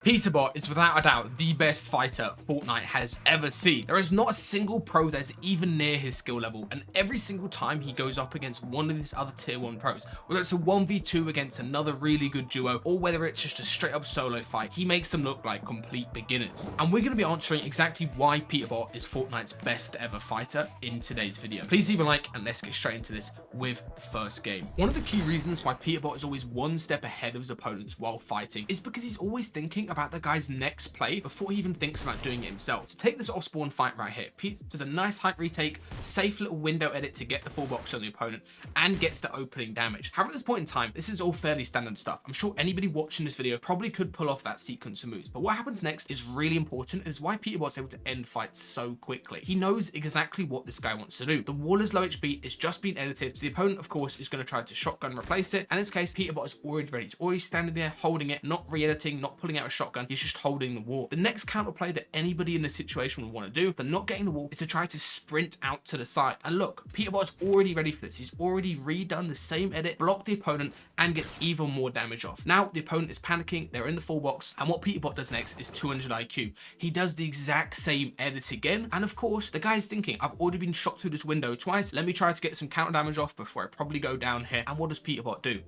Peterbot is without a doubt the best fighter Fortnite has ever seen. There is not a single pro that's even near his skill level, and every single time he goes up against one of these other tier 1 pros, whether it's a 1v2 against another really good duo, or whether it's just a straight up solo fight, he makes them look like complete beginners. And we're going to be answering exactly why Peterbot is Fortnite's best ever fighter in today's video. Please leave a like and let's get straight into this with the first game. One of the key reasons why Peterbot is always one step ahead of his opponents while fighting is because he's always thinking about the guy's next play before he even thinks about doing it himself. So take this off spawn fight right here. Pete does a nice height retake, safe little window edit to get the full box on the opponent and gets the opening damage. However, at this point in time, this is all fairly standard stuff. I'm sure anybody watching this video probably could pull off that sequence of moves, but what happens next is really important and is why Peterbot's able to end fights so quickly. He knows exactly what this guy wants to do. The wall is low HP, it's just been edited, so the opponent of course is going to try to shotgun replace it, and in this case Peterbot is already ready. He's already standing there holding it, not re-editing, not pulling out a shotgun. He's just holding the wall. The next counterplay that anybody in this situation would want to do if they're not getting the wall is to try to sprint out to the side. And look, Peterbot's already ready for this. He's already redone the same edit, blocked the opponent, and gets even more damage off. Now the opponent is panicking, they're in the full box, and what Peterbot does next is 200 IQ. He does the exact same edit again, and of course the guy's thinking, I've already been shot through this window twice, let me try to get some counter damage off before I probably go down here. And what does Peterbot do?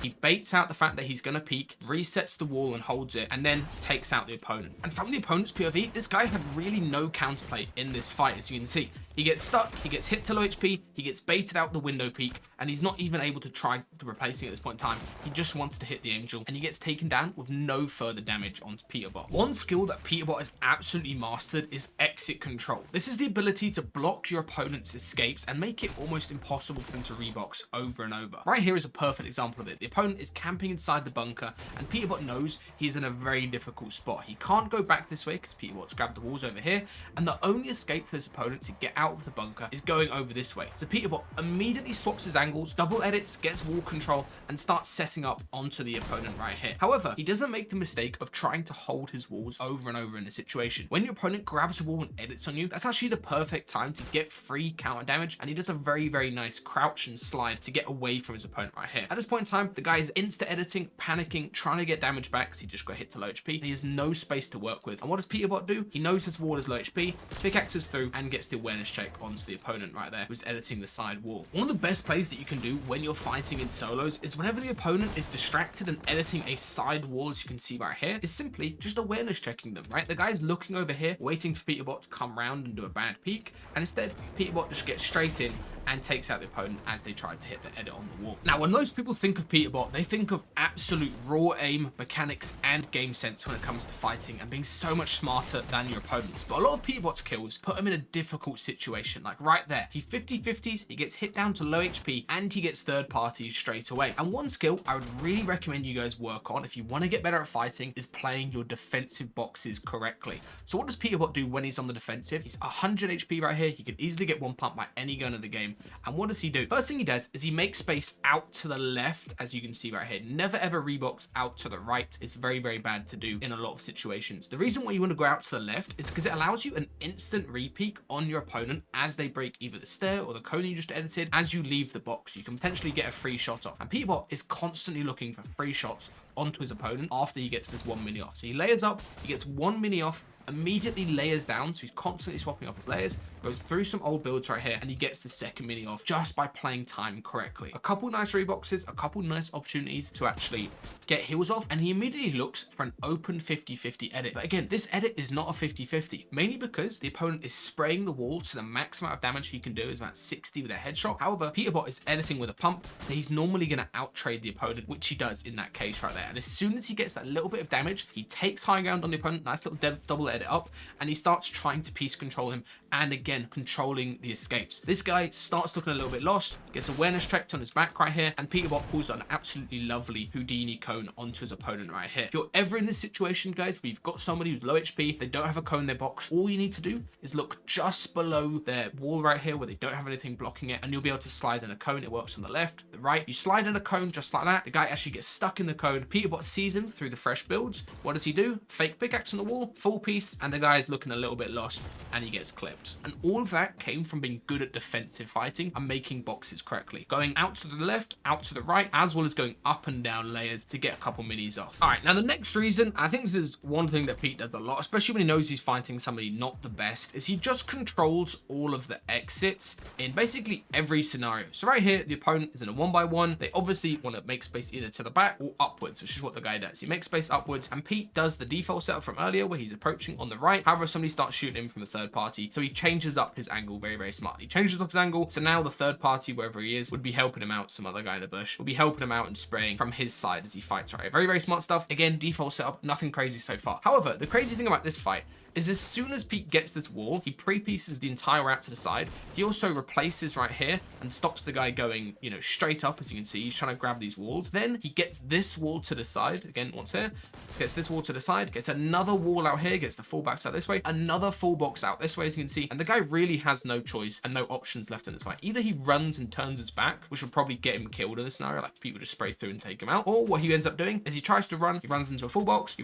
He baits out the fact that he's going to peek, resets the wall and holds it, and then takes out the opponent. And from the opponent's POV, this guy had really no counterplay in this fight, as you can see. He gets stuck, he gets hit to low HP, he gets baited out the window peak, and he's not even able to try to replace it at this point in time. He just wants to hit the angel, and he gets taken down with no further damage onto Peterbot. One skill that Peterbot has absolutely mastered is exit control. This is the ability to block your opponent's escapes and make it almost impossible for them to rebox over and over. Right here is a perfect example of it. The opponent is camping inside the bunker, and Peterbot knows he is in a very difficult spot. He can't go back this way because Peterbot's grabbed the walls over here, and the only escape for this opponent to get out of the bunker is going over this way. So Peterbot immediately swaps his angles, double edits, gets wall control, and starts setting up onto the opponent right here. However, he doesn't make the mistake of trying to hold his walls over and over in a situation. When your opponent grabs a wall and edits on you, that's actually the perfect time to get free counter damage, and he does a very, very nice crouch and slide to get away from his opponent right here. At this point in time, the guy is insta editing, panicking, trying to get damage back because he just got hit to low HP, and he has no space to work with. And what does Peterbot do? He knows his wall is low HP, pickaxes through, and gets the awareness check onto the opponent right there who's editing the side wall. One of the best plays that you can do when you're fighting in solos is whenever the opponent is distracted and editing a side wall, as you can see right here, is simply just awareness checking them, right? The guy's looking over here, waiting for Peterbot to come around and do a bad peek, and instead Peterbot just gets straight in and takes out the opponent as they try to hit the edit on the wall. Now, when most people think of Peterbot, they think of absolute raw aim, mechanics, and game sense when it comes to fighting and being so much smarter than your opponents. But a lot of Peterbot's kills put him in a difficult situation. Like right there, he 50-50s, he gets hit down to low HP, and he gets third parties straight away. And one skill I would really recommend you guys work on if you want to get better at fighting is playing your defensive boxes correctly. So what does Peterbot do when he's on the defensive? He's 100 HP right here. He could easily get one pump by any gun of the game. And what does he do? First thing he does is he makes space out to the left, as you can see right here. Never ever rebox out to the right. It's very, very bad to do in a lot of situations. The reason why you want to go out to the left is because it allows you an instant repeak on your opponent as they break either the stair or the cone you just edited. As you leave the box, you can potentially get a free shot off. And Peterbot is constantly looking for free shots onto his opponent after he gets this 1 mini off. So he layers up, he gets 1 mini off, immediately layers down, so he's constantly swapping off his layers, goes through some old builds right here, and he gets the second mini off just by playing time correctly. A couple nice reboxes, a couple nice opportunities to actually get heals off, and he immediately looks for an open 50-50 edit. But again, this edit is not a 50-50, mainly because the opponent is spraying the wall, so the max amount of damage he can do is about 60 with a headshot. However, Peterbot is editing with a pump, so he's normally going to out-trade the opponent, which he does in that case right there. And as soon as he gets that little bit of damage, he takes high ground on the opponent, nice little double edit up, and he starts trying to piece control him, and again controlling the escapes. This guy starts looking a little bit lost, gets awareness checked on his back right here, and Peterbot pulls an absolutely lovely Houdini cone onto his opponent right here. If you're ever in this situation, guys, where you've got somebody who's low HP, they don't have a cone in their box, all you need to do is look just below their wall right here where they don't have anything blocking it, and you'll be able to slide in a cone. It works on the left, the right. You slide in a cone just like that, the guy actually gets stuck in the cone, Peterbot sees him through the fresh builds. What does he do? Fake pickaxe on the wall, full piece, and the guy is looking a little bit lost, and he gets clipped. And all of that came from being good at defensive fighting and making boxes correctly. Going out to the left, out to the right, as well as going up and down layers to get a couple minis off. All right, now the next reason, I think this is one thing that Pete does a lot, especially when he knows he's fighting somebody not the best, is he just controls all of the exits in basically every scenario. So right here, the opponent is in a 1-by-1. They obviously want to make space either to the back or upwards, which is what the guy does. He makes space upwards, and Pete does the default setup from earlier where he's approaching on the right. However, somebody starts shooting him from the third party, so he changes up his angle very, very smartly. He changes up his angle, so now the third party, wherever he is, would be helping him out. Some other guy in the bush would be helping him out and spraying from his side as he fights, right? Very, very smart stuff. Again, default setup, nothing crazy so far. However, the crazy thing about this fight is as soon as Pete gets this wall, he pre-pieces the entire route to the side. He also replaces right here and stops the guy going, you know, straight up. As you can see, he's trying to grab these walls. Then he gets this wall to the side, again, once here, gets this wall to the side, gets another wall out here, gets the full backs out this way, another full box out this way, as you can see. And the guy really has no choice and no options left in this fight. Either he runs and turns his back, which would probably get him killed in this scenario, like Pete would just spray through and take him out. Or what he ends up doing is he tries to run, he runs into a full box,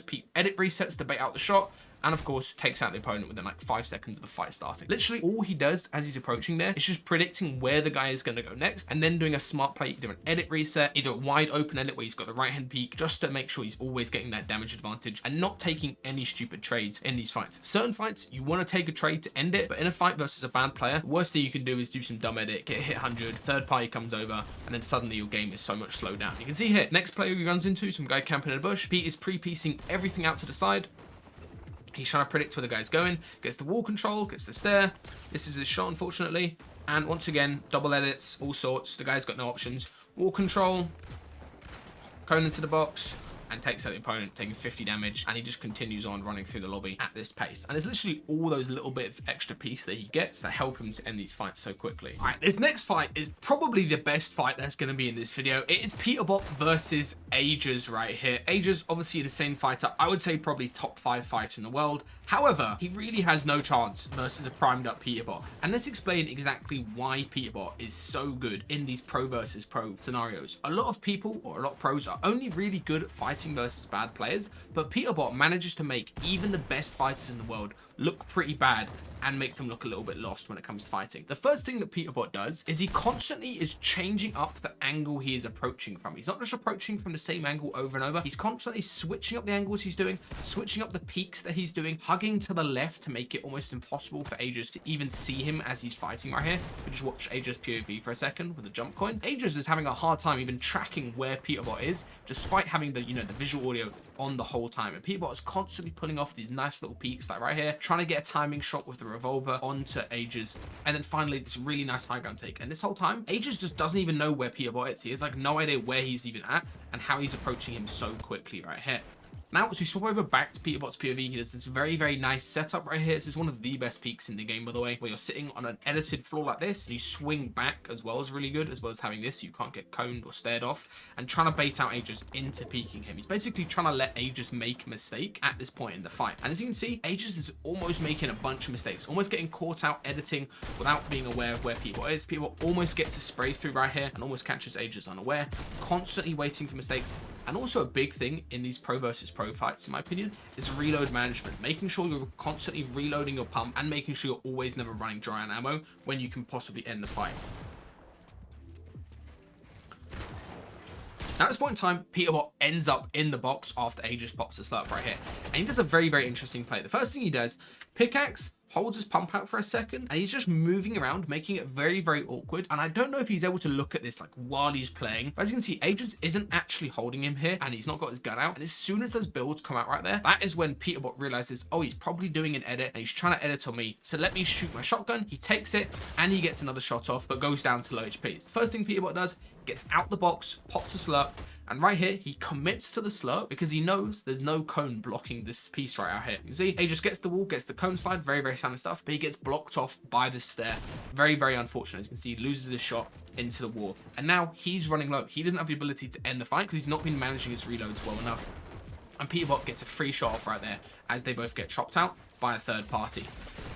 Pete edit resets to bait out the shot, and of course takes out the opponent within like 5 seconds of the fight starting. Literally all he does as he's approaching there is just predicting where the guy is going to go next, and then doing a smart play, either an edit reset, either a wide open edit where he's got the right hand peak, just to make sure he's always getting that damage advantage and not taking any stupid trades in these fights. Certain fights you want to take a trade to end it, but in a fight versus a bad player, the worst thing you can do is do some dumb edit, get hit 100, third party comes over, and then suddenly your game is so much slowed down. You can see here, next player he runs into, some guy camping in a bush. Pete is pre-piecing everything out to the side. He's trying to predict where the guy's going, gets the wall control, gets the stair. This is his shot, unfortunately. And once again, double edits, all sorts. The guy's got no options. Wall control, cone into the box, and takes out the opponent, taking 50 damage, and he just continues on running through the lobby at this pace. And it's literally all those little bit of extra piece that he gets that help him to end these fights so quickly. All right, this next fight is probably the best fight that's going to be in this video. It is Peterbot versus Ages right here. Ages, obviously the same fighter. I would say probably top 5 fighter in the world. However, he really has no chance versus a primed up Peterbot. And let's explain exactly why Peterbot is so good in these pro versus pro scenarios. A lot of people, or a lot of pros, are only really good at fighting versus bad players, but Peterbot manages to make even the best fighters in the world look pretty bad and make them look a little bit lost when it comes to fighting. The first thing that Peterbot does is he constantly is changing up the angle he is approaching from. He's not just approaching from the same angle over and over. He's constantly switching up the angles he's doing, switching up the peaks that he's doing, hugging to the left to make it almost impossible for Ages to even see him as he's fighting right here. We just watch Ages POV for a second with a jump coin. Ages is having a hard time even tracking where Peterbot is, despite having the, you know, the visual audio on the whole time. And Peterbot is constantly pulling off these nice little peaks, like right here, trying to get a timing shot with the revolver onto Ages, and then finally this really nice high ground take. And this whole time, Ages just doesn't even know where Peterbot is. He has like no idea where he's even at and how he's approaching him so quickly right here. Now, as we swap over back to Peterbot's POV, he does this very, very nice setup right here. This is one of the best peaks in the game, by the way, where you're sitting on an edited floor like this, and you swing back as well as really good, as well as having this, so you can't get coned or stared off, and trying to bait out Ages into peeking him. He's basically trying to let Ages make a mistake at this point in the fight. And as you can see, Ages is almost making a bunch of mistakes, almost getting caught out editing without being aware of where Peterbot is. Peterbot almost gets a spray through right here and almost catches Ages unaware, constantly waiting for mistakes. And also a big thing in these pro versus pro fights, in my opinion, is reload management. Making sure you're constantly reloading your pump and making sure you're always never running dry on ammo when you can possibly end the fight. Now at this point in time, Peterbot ends up in the box after Ages pops the slurp right here. And he does a very, very interesting play. The first thing he does, pickaxe, holds his pump out for a second, and he's just moving around, making it very, very awkward. And I don't know if he's able to look at this like while he's playing, but as you can see, Ages isn't actually holding him here, and he's not got his gun out. And as soon as those builds come out right there, that is when Peterbot realizes, oh, he's probably doing an edit, and he's trying to edit on me, so let me shoot my shotgun. He takes it, and he gets another shot off, but goes down to low HP. The first thing Peterbot does, gets out the box, pops a slurp, and right here, he commits to the slurp because he knows there's no cone blocking this piece right out here. You can see, Ages gets the wall, gets the cone slide, very, very standard stuff, but he gets blocked off by the stair. Very, very unfortunate. As you can see, he loses his shot into the wall. And now he's running low. He doesn't have the ability to end the fight because he's not been managing his reloads well enough. And Peterbot gets a free shot off right there as they both get chopped out by a third party.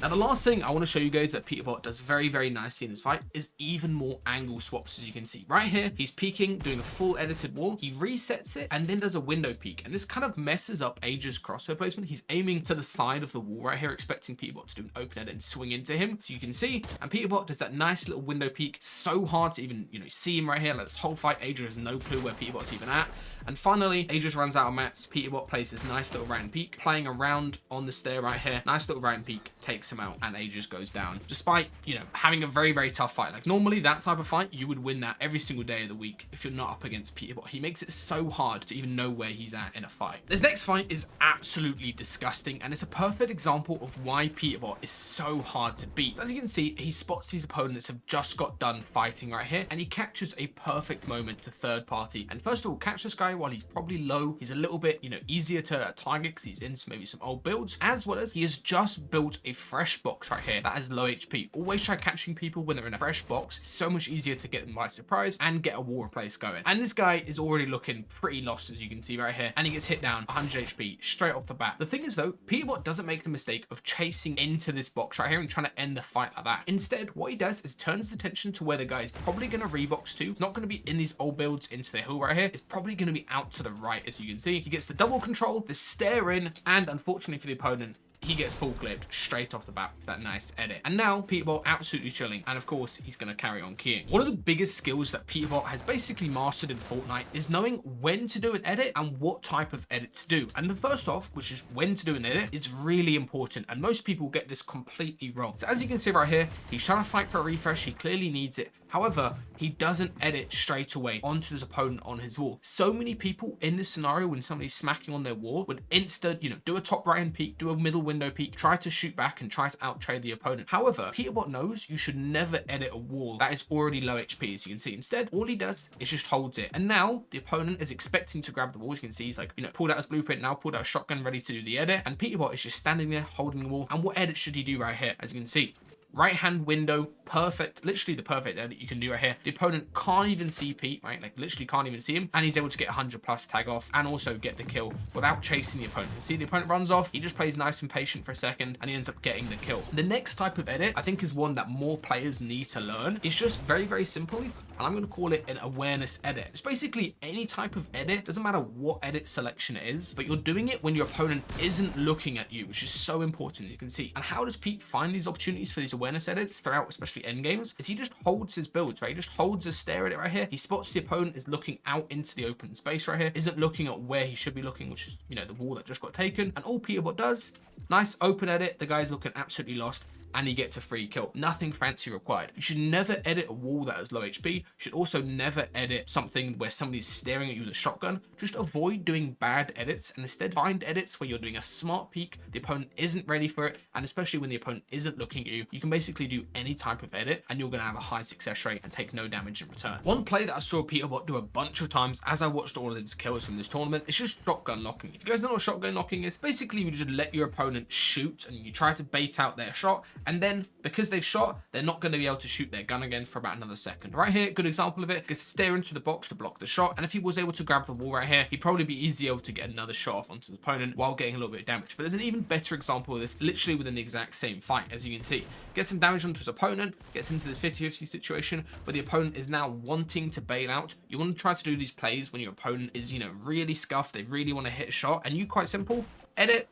Now, the last thing I want to show you guys that Peterbot does very, very nicely in this fight is even more angle swaps, as you can see. Right here, he's peeking, doing a full edited wall. He resets it and then does a window peek. And this kind of messes up Age's crosshair placement. He's aiming to the side of the wall right here, expecting Peterbot to do an open edit and swing into him. So you can see, and Peterbot does that nice little window peek. So hard to even, see him right here. Like this whole fight, Age has no clue where Peterbot's even at. And finally, Age runs out of mats. Peterbot plays this nice little right hand peek, playing around on the stair right here. Nice little right hand peek, takes him out, and Age goes down. Despite, having a very, very tough fight. Like normally that type of fight, you would win that every single day of the week if you're not up against Peterbot. He makes it so hard to even know where he's at in a fight. This next fight is absolutely disgusting, and it's a perfect example of why Peterbot is so hard to beat. So as you can see, he spots these opponents have just got done fighting right here, and he catches a perfect moment to third party. And first of all, catch this guy while he's probably low. He's a little bit, easier to target because he's in maybe some old builds, as well as he has just built a fresh box right here that has low HP. Always try catching people when they're in a fresh box. It's so much easier to get them by surprise and get a war replace going. And this guy is already looking pretty lost, as you can see right here, and he gets hit down 100 HP straight off the bat. The thing is though, Peterbot doesn't make the mistake of chasing into this box right here and trying to end the fight like that. Instead, what he does is turns his attention to where the guy is probably going to rebox to. It's not going to be in these old builds into the hill right here. It's probably going to be out to the right, as you can see. He gets the double control, the stare in, and unfortunately for the opponent, he gets full clipped straight off the bat with that nice edit. And now Peterbot absolutely chilling, and of course he's going to carry on keying. One of the biggest skills that Peterbot has basically mastered in Fortnite is knowing when to do an edit and what type of edit to do. And the first off, which is when to do an edit, is really important, and most people get this completely wrong. So as you can see right here, he's trying to fight for a refresh. He clearly needs it. However, he doesn't edit straight away onto his opponent on his wall. So many people in this scenario, when somebody's smacking on their wall, would instead, do a top right hand peek, do a middle window peek, try to shoot back and try to out trade the opponent. However, Peterbot knows you should never edit a wall that is already low HP, as you can see. Instead, all he does is just holds it. And now the opponent is expecting to grab the wall. As you can see, he's like, pulled out his blueprint, now pulled out a shotgun ready to do the edit. And Peterbot is just standing there holding the wall. And what edit should he do right here? As you can see, right hand window, perfect, literally the perfect edit you can do right here. The opponent can't even see Pete, right? Like literally can't even see him, and he's able to get 100 plus tag off and also get the kill without chasing the opponent. You see the opponent runs off, he just plays nice and patient for a second, and he ends up getting the kill. The next type of edit I think is one that more players need to learn. It's just very, very simply, and I'm going to call it an awareness edit. It's basically any type of edit, doesn't matter what edit selection it is, but you're doing it when your opponent isn't looking at you, which is so important, as you can see. And how does Pete find these opportunities for these awareness edits throughout, especially end games? Is he just holds his builds, right? He just holds a stare at it right here. He spots the opponent is looking out into the open space right here, isn't looking at where he should be looking, which is, the wall that just got taken. And all Peterbot does, nice open edit. The guy's looking absolutely lost, and he gets a free kill. Nothing fancy required. You should never edit a wall that has low HP. You should also never edit something where somebody's staring at you with a shotgun. Just avoid doing bad edits and instead find edits where you're doing a smart peek, the opponent isn't ready for it, and especially when the opponent isn't looking at you, you can basically do any type of edit and you're going to have a high success rate and take no damage in return. One play that I saw Peterbot do a bunch of times as I watched all of his kills from this tournament is just shotgun locking. If you guys don't know what shotgun locking is, basically you just let your opponent shoot and you try to bait out their shot, and then because they've shot, they're not going to be able to shoot their gun again for about another second. Right here, good example of it, because stare into the box to block the shot, and if he was able to grab the wall right here, he'd probably be easily able to get another shot off onto the opponent while getting a little bit of damage. But there's an even better example of this literally within the exact same fight. As you can see, gets some damage onto his opponent, gets into this 50-50 situation where the opponent is now wanting to bail out. You want to try to do these plays when your opponent is, really scuffed, they really want to hit a shot, and you, quite simple, edit,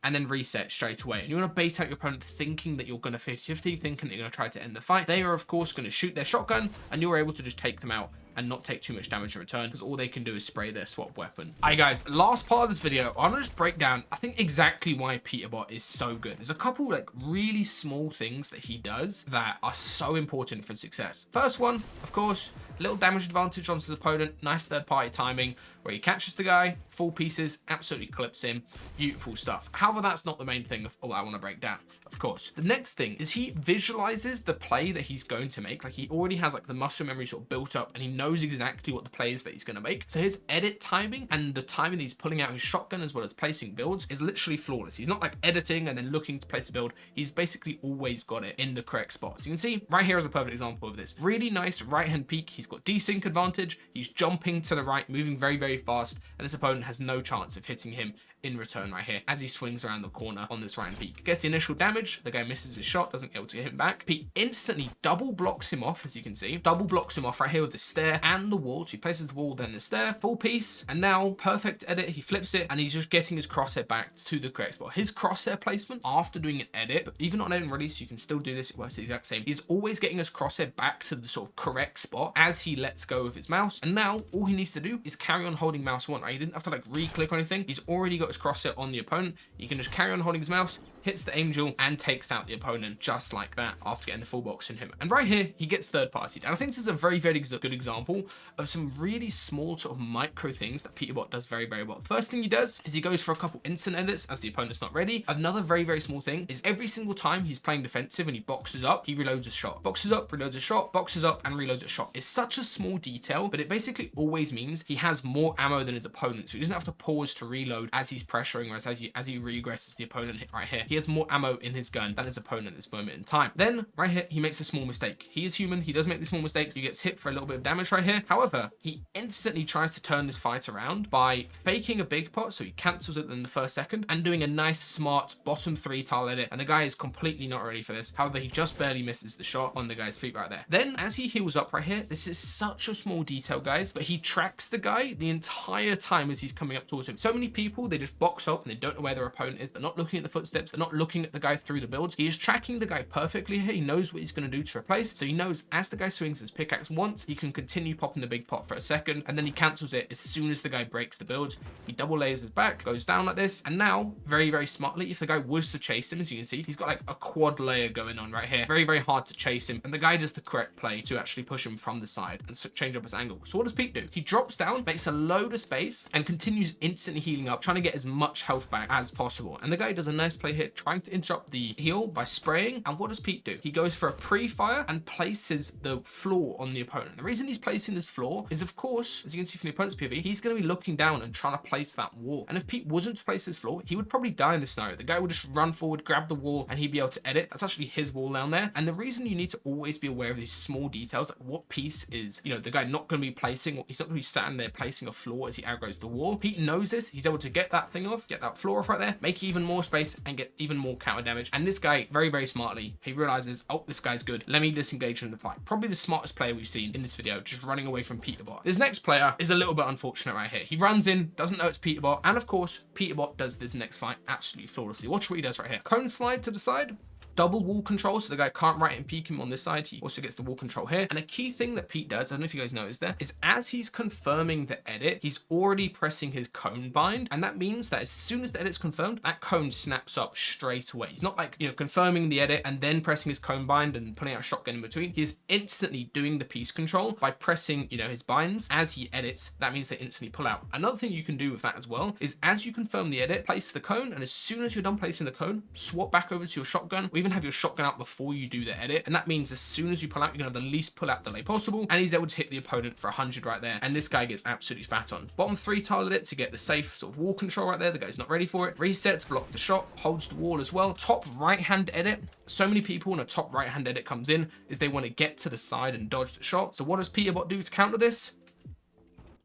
and then reset straight away. And you want to bait out your opponent thinking that you're going to 50-50, thinking that you're going to try to end the fight. They are, of course, going to shoot their shotgun, and you're able to just take them out and not take too much damage in return, because all they can do is spray their swap weapon. Alright guys, last part of this video, I'm gonna just break down, I think, exactly why Peterbot is so good. There's a couple really small things that he does that are so important for success. First one, of course, little damage advantage onto the opponent, nice third party timing, where he catches the guy, full pieces, absolutely clips him, beautiful stuff. However, that's not the main thing of all I want to break down, of course. The next thing is he visualizes the play that he's going to make. Like, he already has the muscle memory sort of built up, and he knows exactly what the play is that he's going to make. So his edit timing and the timing that he's pulling out his shotgun as well as placing builds is literally flawless. He's not editing and then looking to place a build. He's basically always got it in the correct spot. So you can see right here is a perfect example of this. Really nice right hand peek. He's got desync advantage. He's jumping to the right, moving very, very fast, and this opponent has no chance of hitting him in return right here as he swings around the corner on this right peak. Gets the initial damage, the guy misses his shot, doesn't get able to get him back. Pete instantly double blocks him off, as you can see. Double blocks him off right here with the stair and the wall. So he places the wall, then the stair, full piece, and now perfect edit. He flips it and he's just getting his crosshair back to the correct spot. His crosshair placement after doing an edit, but even on edit and release, you can still do this. It works the exact same. He's always getting his crosshair back to the sort of correct spot as he lets go of his mouse. And now all he needs to do is carry on holding mouse 1, right? He doesn't have to like re-click or anything. He's already got his crosshair on the opponent. He can just carry on holding his mouse, hits the angel, and takes out the opponent just like that after getting the full box in him. And right here, he gets third partied. And I think this is a very, very good example of some really small sort of micro things that Peterbot does very, very well. First thing he does is he goes for a couple instant edits as the opponent's not ready. Another very, very small thing is every single time he's playing defensive and he boxes up, he reloads a shot. Boxes up, reloads a shot, boxes up, and reloads a shot. It's such a small detail, but it basically always means he has more ammo than his opponent. So he doesn't have to pause to reload as he's pressuring, or as he regresses the opponent right here. He has more ammo in his gun than his opponent at this moment in time. Then right here, he makes a small mistake. He is human. He does make these small mistakes. He gets hit for a little bit of damage right here. However, he instantly tries to turn this fight around by faking a big pot. So he cancels it in the first second and doing a nice, smart bottom 3 tile edit. And the guy is completely not ready for this. However, he just barely misses the shot on the guy's feet right there. Then as he heals up right here, this is such a small detail, guys, but he tracks the guy the entire time as he's coming up towards him. So many people, they just box up and they don't know where their opponent is. They're not looking at the footsteps. They're not looking at the guy through the builds. He is tracking the guy perfectly here. He knows what he's going to do to replace. So he knows as the guy swings his pickaxe once, he can continue popping the big pot for a second, and then he cancels it as soon as the guy breaks the build. He double layers his back, goes down like this, and now, very, very smartly, if the guy was to chase him, as you can see, he's got like a quad layer going on right here. Very, very hard to chase him, and the guy does the correct play to actually push him from the side and change up his angle. So what does Pete do? He drops down, makes a load of space, and continues instantly healing up, trying to get as much health back as possible. And the guy does a nice play here, trying to interrupt the heal by spraying. And what does Pete do? He goes for a pre-fire and places the floor on the opponent. The reason he's placing this floor is, of course, as you can see from the opponent's POV, he's going to be looking down and trying to place that wall. And if Pete wasn't to place this floor, he would probably die in this scenario. The guy would just run forward, grab the wall, and he'd be able to edit. That's actually his wall down there. And the reason you need to always be aware of these small details, like what piece is, you know, the guy not going to be placing, he's not going to be standing there placing a floor as he aggroes the wall. Pete knows this. He's able to get that thing off, get that floor off right there, make even more space, and get even more counter damage. And this guy, very, very smartly, he realizes, oh, this guy's good. Let me disengage in the fight. Probably the smartest player we've seen in this video, just running away from Peterbot. This next player is a little bit unfortunate right here. He runs in, doesn't know it's Peterbot, and of course, Peterbot does this next fight absolutely flawlessly. Watch what he does right here. Cone slide to the side. Double wall control, so the guy can't right and peek him on this side. He also gets the wall control here. And a key thing that Pete does, I don't know if you guys noticed there, is as he's confirming the edit, he's already pressing his cone bind. And that means that as soon as the edit's confirmed, that cone snaps up straight away. He's not like, you know, confirming the edit and then pressing his cone bind and pulling out a shotgun in between. He's instantly doing the piece control by pressing, you know, his binds as he edits. That means they instantly pull out. Another thing you can do with that as well is as you confirm the edit, place the cone, and as soon as you're done placing the cone, swap back over to your shotgun, or even have your shotgun out before you do the edit. And that means as soon as you pull out, you're gonna have the least pull out delay possible, and he's able to hit the opponent for 100 right there. And this guy gets absolutely spat on. Bottom 3 tile edit to get the safe sort of wall control right there. The guy's not ready for it. Reset to block the shot, holds the wall as well. Top right hand edit. So many people when a top right hand edit comes in is they want to get to the side and dodge the shot. So what does Peterbot do to counter this?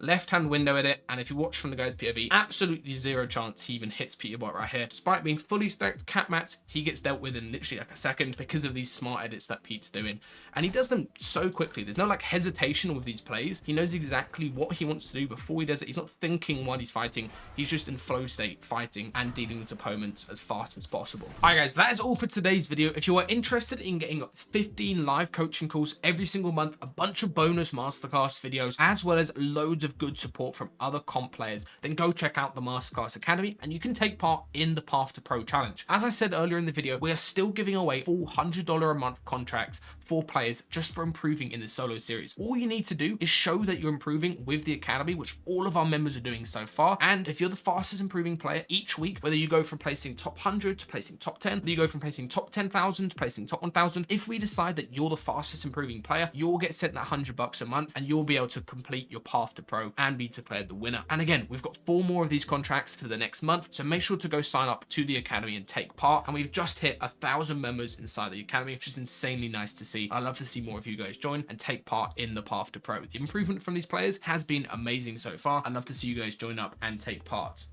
Left hand window edit, and if you watch from the guy's POV, absolutely zero chance he even hits Peterbot right here. Despite being fully stacked cat mats, he gets dealt with in literally like a second because of these smart edits that Pete's doing. And he does them so quickly. There's no like hesitation with these plays. He knows exactly what he wants to do before he does it. He's not thinking while he's fighting. He's just in flow state fighting and dealing with his opponents as fast as possible. All right, guys, that is all for today's video. If you are interested in getting 15 live coaching calls every single month, a bunch of bonus masterclass videos, as well as loads of good support from other comp players, then go check out the Masterclass Academy and you can take part in the Path to Pro Challenge. As I said earlier in the video, we are still giving away full $100 a month contracts for players just for improving in the solo series. All you need to do is show that you're improving with the Academy, which all of our members are doing so far. And if you're the fastest improving player each week, whether you go from placing top 100 to placing top 10, whether you go from placing top 10,000 to placing top 1,000, if we decide that you're the fastest improving player, you'll get sent that $100 a month and you'll be able to complete your Path to Pro and be declared the winner. And again, we've got 4 more of these contracts for the next month, so make sure to go sign up to the Academy and take part. And we've just hit 1,000 members inside the Academy, which is insanely nice to see. I'd love to see more of you guys join and take part in the Path to Pro. The improvement from these players has been amazing so far. I'd love to see you guys join up and take part.